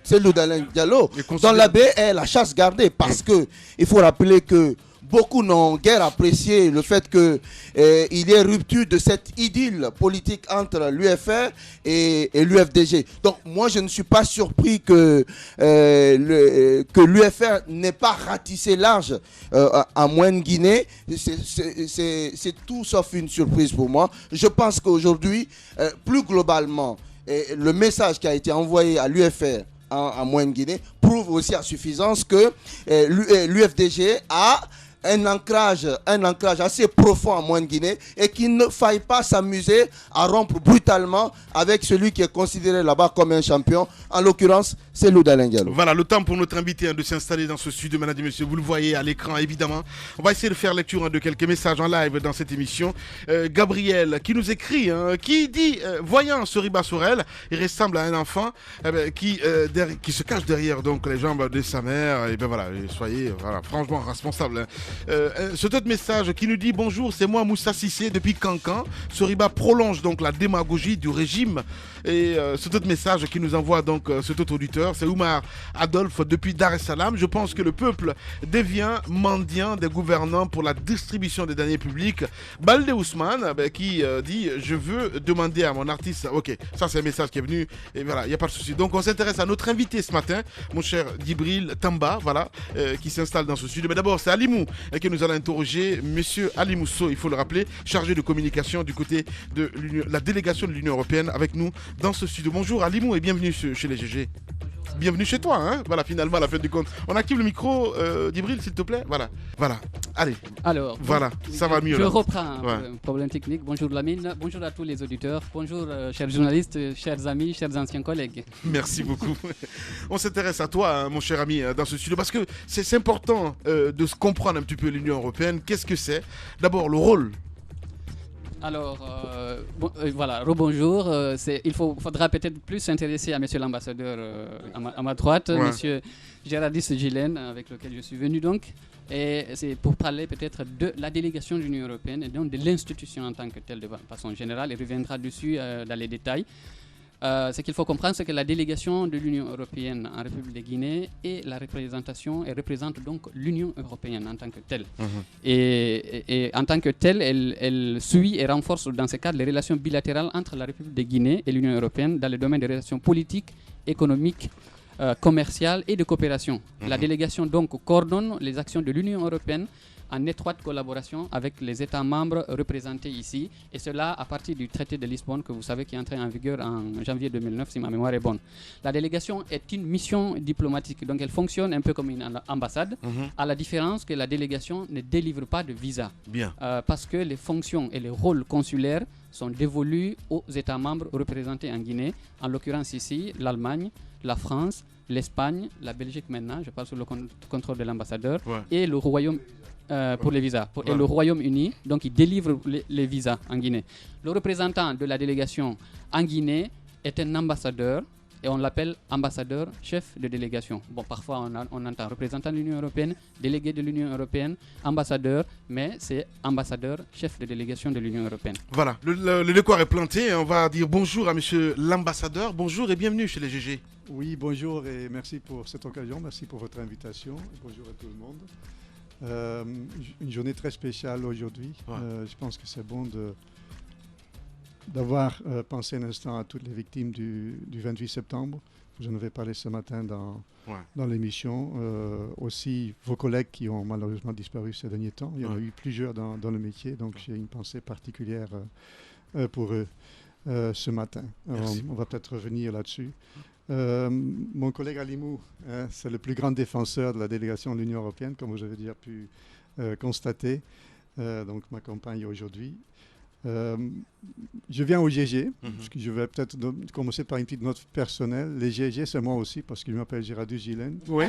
Cellou Dalein Diallo, dont l'abbé est la chasse gardée, parce que il faut rappeler que beaucoup n'ont guère apprécié le fait qu'il y ait rupture de cette idylle politique entre l'UFR et l'UFDG. Donc moi je ne suis pas surpris que l'UFR n'ait pas ratissé large en Moyenne-Guinée. C'est tout sauf une surprise pour moi. Je pense qu'aujourd'hui, plus globalement, le message qui a été envoyé à l'UFR en Moyenne-Guinée prouve aussi à suffisance que l'UFDG a un ancrage assez profond en Moyenne-Guinée et qu'il ne faille pas s'amuser à rompre brutalement avec celui qui est considéré là-bas comme un champion, en l'occurrence Cellou Dalein Diallo. Voilà, le temps pour notre invité de s'installer dans ce studio, mesdames et messieurs, vous le voyez à l'écran évidemment. On va essayer de faire lecture de quelques messages en live dans cette émission. Gabriel qui nous écrit, qui dit, voyant Soriba Sorel, il ressemble à un enfant qui se cache derrière donc les jambes de sa mère, et bien voilà, soyez franchement responsables. Ce autre message qui nous dit bonjour, c'est moi Moussa Sissé depuis Cancan. Soriba prolonge donc la démagogie du régime. Et ce autre message qui nous envoie donc cet autre auditeur, c'est Oumar Adolphe depuis Dar es Salaam. Je pense que le peuple devient mendiant des gouvernants pour la distribution des deniers publics. Balde Ousmane qui dit je veux demander à mon artiste. Ok, ça c'est un message qui est venu et voilà, il n'y a pas de souci. Donc on s'intéresse à notre invité ce matin, mon cher Djibril Tamba, voilà, qui s'installe dans ce studio. Mais d'abord c'est Alimou que nous allons interroger, monsieur Ali Mousso, il faut le rappeler, chargé de communication du côté de la délégation de l'Union Européenne avec nous dans ce studio. Bonjour Alimou et bienvenue chez les GG. Bienvenue chez toi, hein. Voilà, finalement, à la fin du compte. On active le micro, Djibril, s'il te plaît. Voilà. Allez. Alors, voilà, ça va mieux. Je reprends un problème technique. Bonjour Lamine, bonjour à tous les auditeurs, bonjour chers journalistes, chers amis, chers anciens collègues. Merci beaucoup. On s'intéresse à toi, hein, mon cher ami, dans ce studio, parce que c'est important de se comprendre un petit peu l'Union Européenne. Qu'est-ce que c'est ? D'abord, le rôle Alors, voilà, rebonjour. Il faudra peut-être plus s'intéresser à monsieur l'ambassadeur à ma droite, monsieur Gérardis Gillen, avec lequel je suis venu donc. Et c'est pour parler peut-être de la délégation de l'Union européenne et donc de l'institution en tant que telle de façon générale. Il reviendra dessus dans les détails. Ce qu'il faut comprendre, c'est que la délégation de l'Union européenne en République de Guinée et la représentation, elle représente donc l'Union européenne en tant que telle. Et en tant que telle, elle suit et renforce dans ce cadre les relations bilatérales entre la République de Guinée et l'Union européenne dans le domaine des relations politiques, économiques, commerciales et de coopération. La délégation donc coordonne les actions de l'Union européenne en étroite collaboration avec les États membres représentés ici, et cela à partir du traité de Lisbonne que vous savez qui est entré en vigueur en janvier 2009 si ma mémoire est bonne. La délégation est une mission diplomatique, donc elle fonctionne un peu comme une ambassade, à la différence que la délégation ne délivre pas de visa. Bien. Parce que les fonctions et les rôles consulaires sont dévolus aux États membres représentés en Guinée, en l'occurrence ici l'Allemagne, la France, l'Espagne, la Belgique maintenant, je parle sous le contrôle de l'ambassadeur, et le Royaume pour les visas. Et le Royaume-Uni, donc il délivre les visas en Guinée. Le représentant de la délégation en Guinée est un ambassadeur et on l'appelle ambassadeur chef de délégation. Bon, parfois on entend représentant de l'Union européenne, délégué de l'Union européenne, ambassadeur, mais c'est ambassadeur chef de délégation de l'Union européenne. Voilà, le décor est planté. On va dire bonjour à monsieur l'ambassadeur. Bonjour et bienvenue chez les GG. Oui, bonjour et merci pour cette occasion. Merci pour votre invitation. Bonjour à tout le monde. Une journée très spéciale aujourd'hui. Je pense que c'est bon d'avoir pensé un instant à toutes les victimes du 28 septembre. Vous en avez parlé ce matin dans l'émission. Aussi vos collègues qui ont malheureusement disparu ces derniers temps. Il y en a eu plusieurs dans le métier, donc j'ai une pensée particulière pour eux ce matin. On va peut-être revenir là-dessus. Mon collègue Alimou, c'est le plus grand défenseur de la délégation de l'Union européenne, comme vous avez déjà pu constater, donc m'accompagne aujourd'hui. Je viens au GG, parce que je vais peut-être commencer par une petite note personnelle. Les GG, c'est moi aussi, parce que je m'appelle Gérardus Gillen. Oui.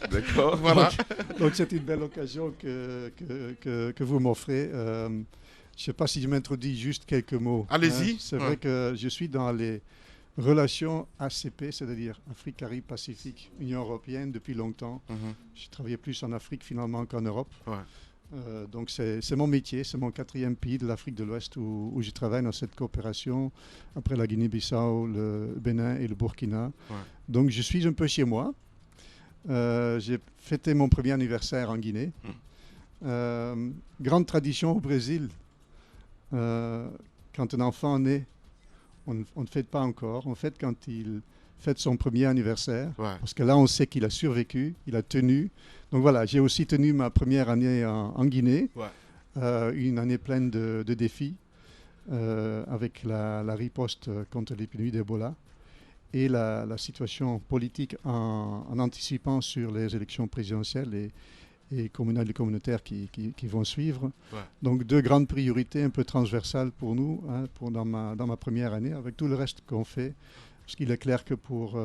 D'accord, voilà. Donc c'est une belle occasion que vous m'offrez. Je ne sais pas si je m'introduis juste quelques mots. Allez-y. C'est vrai que je suis dans les relations ACP, c'est-à-dire Afrique, Caraïbes, Pacifique, Union européenne depuis longtemps. J'ai travaillé plus en Afrique finalement qu'en Europe. Donc c'est mon métier, c'est mon 4e pays de l'Afrique de l'Ouest où je travaille dans cette coopération, après la Guinée-Bissau, le Bénin et le Burkina. Donc je suis un peu chez moi. J'ai fêté mon premier anniversaire en Guinée. Grande tradition au Brésil, quand un enfant naît, on ne fête pas encore, on fête quand il fête son premier anniversaire, parce que là on sait qu'il a survécu, il a tenu. Donc voilà, j'ai aussi tenu ma première année en Guinée, une année pleine de défis, avec la riposte contre l'épidémie d'Ebola et la situation politique en anticipant sur les élections présidentielles et communales et communautaires qui vont suivre. Donc 2 grandes priorités un peu transversales pour nous, dans ma première année, avec tout le reste qu'on fait. Parce qu'il est clair que pour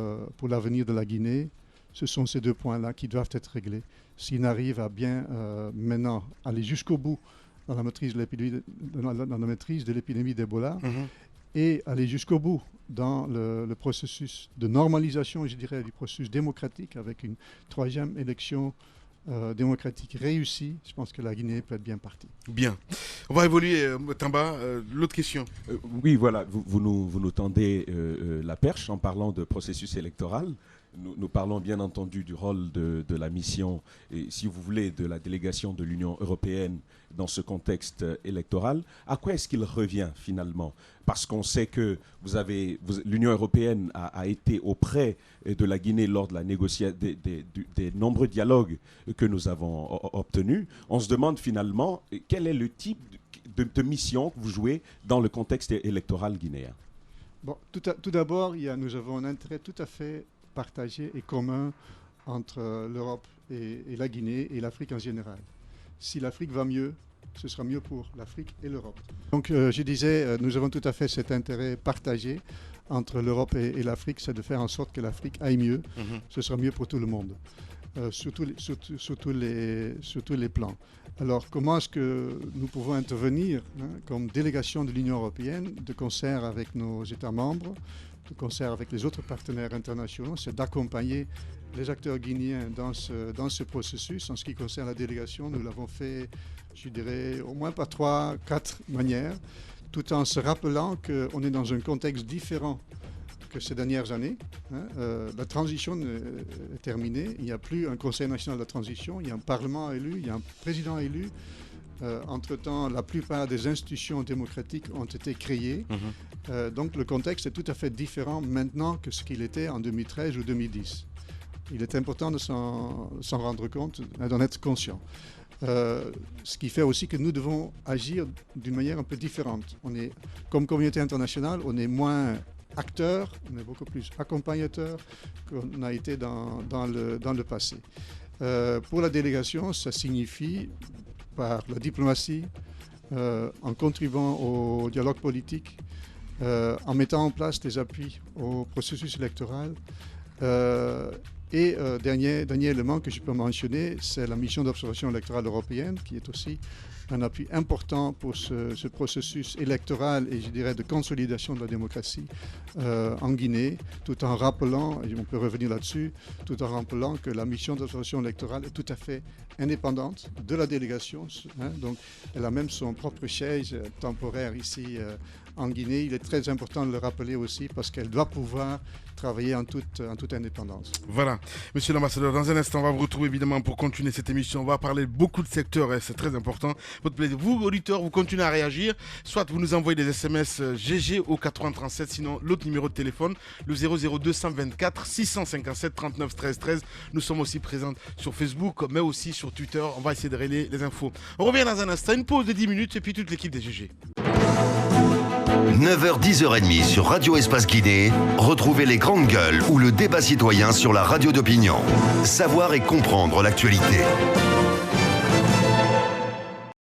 l'avenir de la Guinée, ce sont ces 2 points-là qui doivent être réglés. S'ils arrivent à bien maintenant aller jusqu'au bout dans la maîtrise de l'épidémie d'Ebola, et aller jusqu'au bout dans le processus de normalisation, je dirais, du processus démocratique, avec une 3e élection démocratique réussie, je pense que la Guinée peut être bien partie. Bien. On va évoluer, Tamba. L'autre question. Oui, voilà, vous nous tendez la perche en parlant de processus électoral. Nous parlons bien entendu du rôle de la mission, et si vous voulez, de la délégation de l'Union européenne dans ce contexte électoral. À quoi est-ce qu'il revient finalement? Parce qu'on sait que l'Union européenne a été auprès de la Guinée lors de la négociation des nombreux dialogues que nous avons obtenus. On se demande finalement quel est le type de mission que vous jouez dans le contexte électoral guinéen. Bon, tout d'abord, nous avons un intérêt tout à fait partagé et commun entre l'Europe et la Guinée et l'Afrique en général. Si l'Afrique va mieux, ce sera mieux pour l'Afrique et l'Europe. Donc je disais, nous avons tout à fait cet intérêt partagé entre l'Europe et l'Afrique, c'est de faire en sorte que l'Afrique aille mieux. Ce sera mieux pour tout le monde. sur tous les plans. Alors, comment est-ce que nous pouvons intervenir comme délégation de l'Union européenne, de concert avec nos États membres, de concert avec les autres partenaires internationaux, c'est d'accompagner les acteurs guinéens dans ce processus. En ce qui concerne la délégation, nous l'avons fait, je dirais, au moins par 3-4 manières, tout en se rappelant qu'on est dans un contexte différent que ces dernières années. La transition est terminée. Il n'y a plus un Conseil national de la transition. Il y a un Parlement élu, il y a un président élu. Entre-temps, la plupart des institutions démocratiques ont été créées. Donc le contexte est tout à fait différent maintenant que ce qu'il était en 2013 ou 2010. Il est important de s'en rendre compte, d'en être conscient. Ce qui fait aussi que nous devons agir d'une manière un peu différente. Comme communauté internationale, on est moins acteur, on est beaucoup plus accompagnateur qu'on a été dans le passé. Pour la délégation, ça signifie par la diplomatie, en contribuant au dialogue politique, en mettant en place des appuis au processus électoral. Et dernier élément que je peux mentionner, c'est la mission d'observation électorale européenne, qui est aussi un appui important pour ce processus électoral et je dirais de consolidation de la démocratie en Guinée, tout en rappelant, et on peut revenir là-dessus, tout en rappelant que la mission d'observation électorale est tout à fait indépendante de la délégation. Donc elle a même son propre siège temporaire ici en Guinée. Il est très important de le rappeler aussi parce qu'elle doit pouvoir travailler en toute indépendance. Voilà. Monsieur l'ambassadeur, dans un instant, on va vous retrouver évidemment pour continuer cette émission. On va parler beaucoup de secteurs et c'est très important. Votre plaisir. Vous, auditeurs, vous continuez à réagir. Soit vous nous envoyez des SMS GG au 8037, sinon l'autre numéro de téléphone, le 00224 657 39 13 13. Nous sommes aussi présents sur Facebook, mais aussi sur Twitter. On va essayer de relayer les infos. On revient dans un instant, une pause de 10 minutes et puis toute l'équipe des GG. 9h, 10h30 sur Radio Espace Guinée. Retrouvez les grandes gueules ou le débat citoyen sur la radio d'opinion. Savoir et comprendre l'actualité.